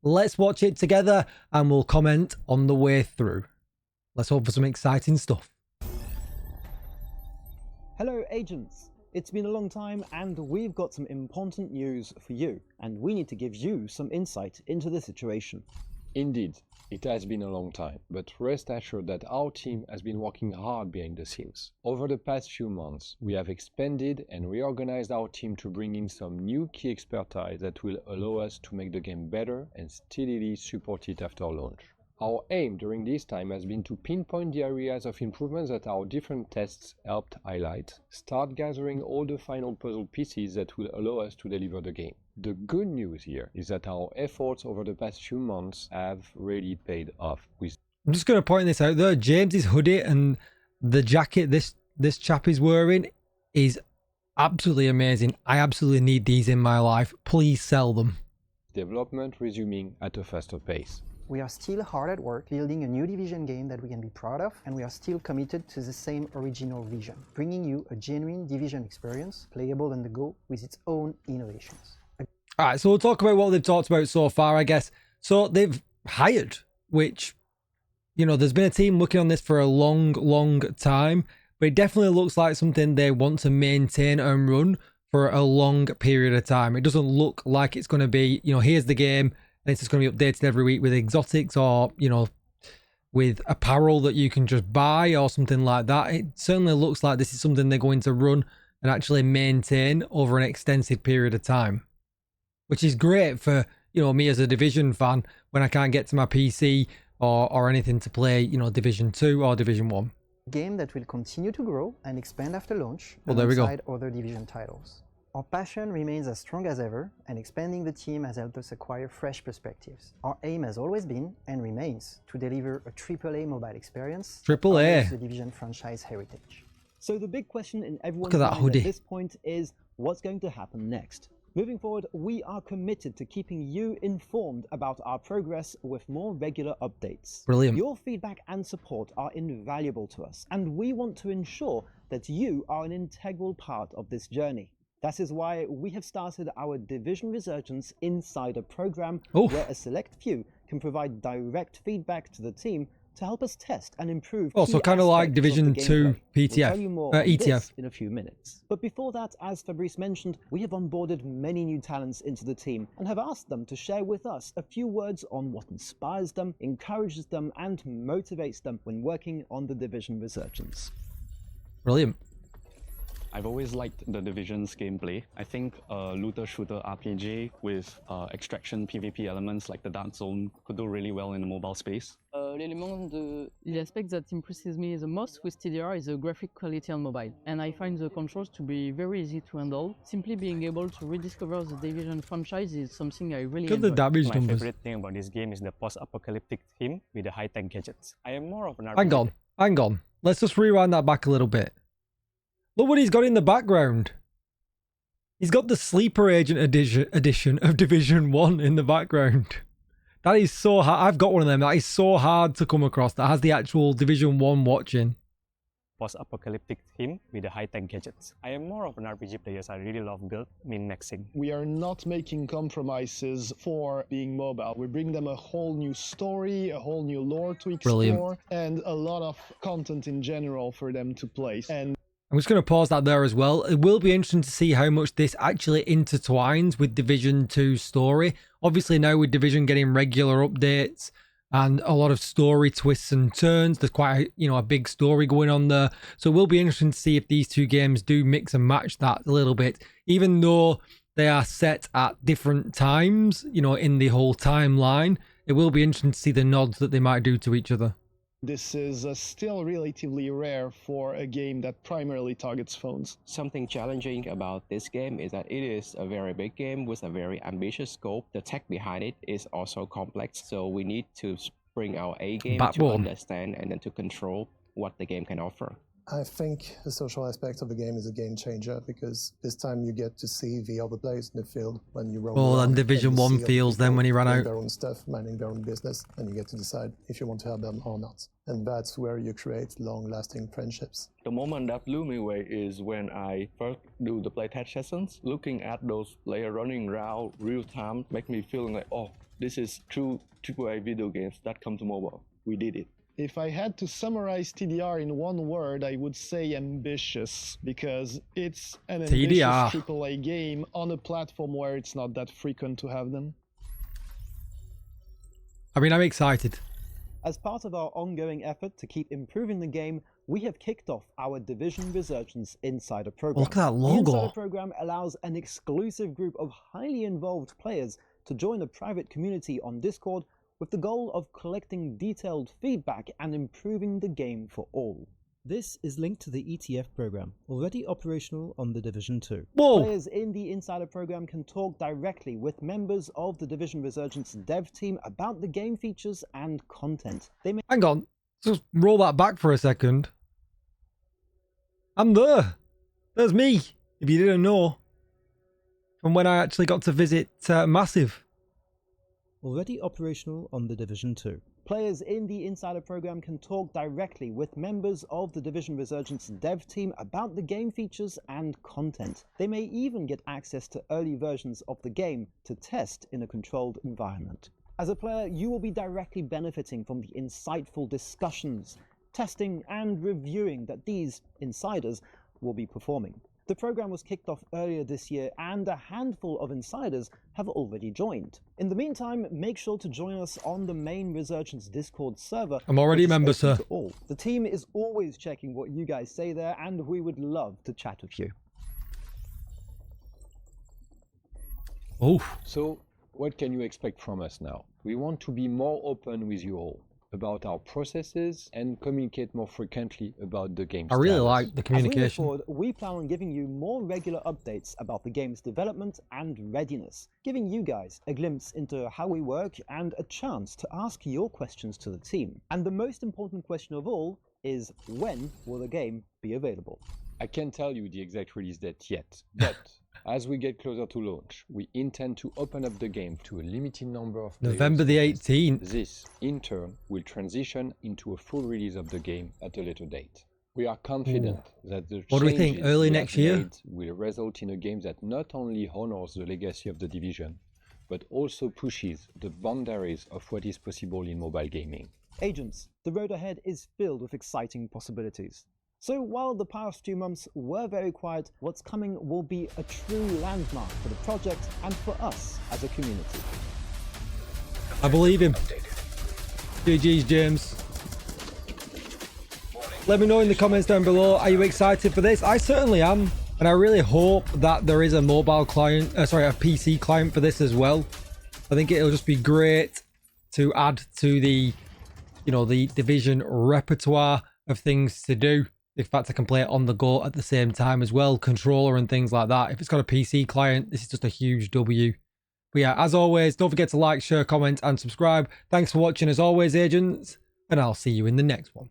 Let's watch it together and we'll comment on the way through. Let's hope for some exciting stuff. Hello agents, it's been a long time and we've got some important news for you, and we need to give you some insight into the situation. Indeed, it has been a long time, but rest assured that our team has been working hard behind the scenes. Over the past few months, we have expanded and reorganized our team to bring in some new key expertise that will allow us to make the game better and steadily support it after launch. Our aim during this time has been to pinpoint the areas of improvements that our different tests helped highlight, start gathering all the final puzzle pieces that will allow us to deliver the game. The good news here is that our efforts over the past few months have really paid off. I'm just going to point this out there. James's hoodie and the jacket this chap is wearing is absolutely amazing. I absolutely need these in my life. Please sell them. Development resuming at a faster pace. We are still hard at work building a new Division game that we can be proud of, and we are still committed to the same original vision, bringing you a genuine Division experience, playable on the go with its own innovations. Alright, so we'll talk about what they've talked about so far, I guess. So they've hired, which, you know, there's been a team working on this for a long time, but it definitely looks like something they want to maintain and run for a long period of time. It doesn't look like it's going to be, you know, here's the game, and it's just going to be updated every week with exotics or, you know, with apparel that you can just buy or something like that. It certainly looks like this is something they're going to run and actually maintain over an extensive period of time, which is great for, you know, me as a Division fan when I can't get to my PC or anything to play, you know, Division 2 or Division 1. A game that will continue to grow and expand after launch alongside other Division titles. Our passion remains as strong as ever, and expanding the team has helped us acquire fresh perspectives. Our aim has always been, and remains, to deliver a AAA mobile experience that honors the Division franchise heritage. So the big question in everyone's mind at this point is, what's going to happen next? Moving forward, we are committed to keeping you informed about our progress with more regular updates. Brilliant. Your feedback and support are invaluable to us, and we want to ensure that you are an integral part of this journey. That is why we have started our Division Resurgence Insider program, where a select few can provide direct feedback to the team to help us test and improve. So kind of like Division 2 PTF, we'll tell you more ETF in a few minutes. But before that, as Fabrice mentioned, we have onboarded many new talents into the team and have asked them to share with us a few words on what inspires them, encourages them, and motivates them when working on the Division Resurgence. Brilliant. I've always liked the Division's gameplay. I think a looter-shooter RPG with extraction PvP elements like the Dark Zone could do really well in the mobile space. The aspect that impresses me the most with TDR is the graphic quality on mobile, and I find the controls to be very easy to handle. Simply being able to rediscover the Division franchise is something I really enjoy. The damage My numbers. favorite thing about this game is the post-apocalyptic theme with the high-tech gadgets. I am more of an RPG. Hang on. Let's just rewind that back a little bit. Look what he's got in the background. He's got the Sleeper Agent edition of Division 1 in the background. That is so hard. I've got one of them. That is so hard to come across. That has the actual Division 1 watching. Post-apocalyptic theme with the high-tech gadgets. I am more of an RPG player, so I really love build min-maxing. We are not making compromises for being mobile. We bring them a whole new story, a whole new lore to explore, and a lot of content in general for them to play. And I'm just going to pause that there as well. It will be interesting to see how much this actually intertwines with Division 2's story. Obviously now with Division getting regular updates and a lot of story twists and turns, there's quite a big story going on there. So it will be interesting to see if these two games do mix and match that a little bit. Even though they are set at different times, in the whole timeline, it will be interesting to see the nods that they might do to each other. This is still relatively rare for a game that primarily targets phones. Something challenging about this game is that it is a very big game with a very ambitious scope. The tech behind it is also complex, so we need to bring our A game to understand and then to control what the game can offer. I think the social aspect of the game is a game changer because this time you get to see the other players in the field when you roll around. And Division 1 feels then when he ran out. Their own stuff, minding their own business, and you get to decide if you want to help them or not. And that's where you create long-lasting friendships. The moment that blew me away is when I first do the playtest sessions. Looking at those players running around real time make me feeling like, oh, this is true AAA video games that come to mobile. We did it. If I had to summarize TDR in one word, I would say ambitious, because it's an ambitious AAA game on a platform where it's not that frequent to have them. I mean, I'm excited. As part of our ongoing effort to keep improving the game, we have kicked off our Division Resurgence Insider Program. Look at that logo. The Insider Program allows an exclusive group of highly involved players to join a private community on Discord with the goal of collecting detailed feedback and improving the game for all. This is linked to the ETF program, already operational on The Division 2. Whoa. Players in the Insider program can talk directly with members of the Division Resurgence dev team about the game features and content. Hang on, just roll that back for a second. I'm there. There's me, if you didn't know. From when I actually got to visit Massive. Already operational on The Division 2. Players in the Insider program can talk directly with members of the Division Resurgence dev team about the game features and content. They may even get access to early versions of the game to test in a controlled environment. As a player, you will be directly benefiting from the insightful discussions, testing and reviewing that these insiders will be performing. The program was kicked off earlier this year and a handful of insiders have already joined. In the meantime, make sure to join us on the main Resurgence Discord server. I'm already a member, sir. The team is always checking what you guys say there and we would love to chat with you. Oh. So, what can you expect from us now? We want to be more open with you all about our processes and communicate more frequently about the game's I really status. like the communication. As we move forward, we plan on giving you more regular updates about the game's development and readiness, giving you guys a glimpse into how we work and a chance to ask your questions to the team. And the most important question of all is, when will the game be available? I can't tell you the exact release date yet, but as we get closer to launch, we intend to open up the game to a limited number of players. November the 18th. This, in turn, will transition into a full release of the game at a later date. We are confident that the what do we think? Early next year will result in a game that not only honors the legacy of the Division, but also pushes the boundaries of what is possible in mobile gaming. Agents, the road ahead is filled with exciting possibilities. So while the past few months were very quiet, what's coming will be a true landmark for the project and for us as a community. I believe him. GG's, James. Let me know in the comments down below, are you excited for this? I certainly am. And I really hope that there is a mobile client, a PC client for this as well. I think it'll just be great to add to the, the Division repertoire of things to do. In fact, I can play it on the go at the same time as well, controller and things like that. If it's got a PC client, this is just a huge W. But yeah, as always, don't forget to like, share, comment, and subscribe. Thanks for watching as always, agents, and I'll see you in the next one.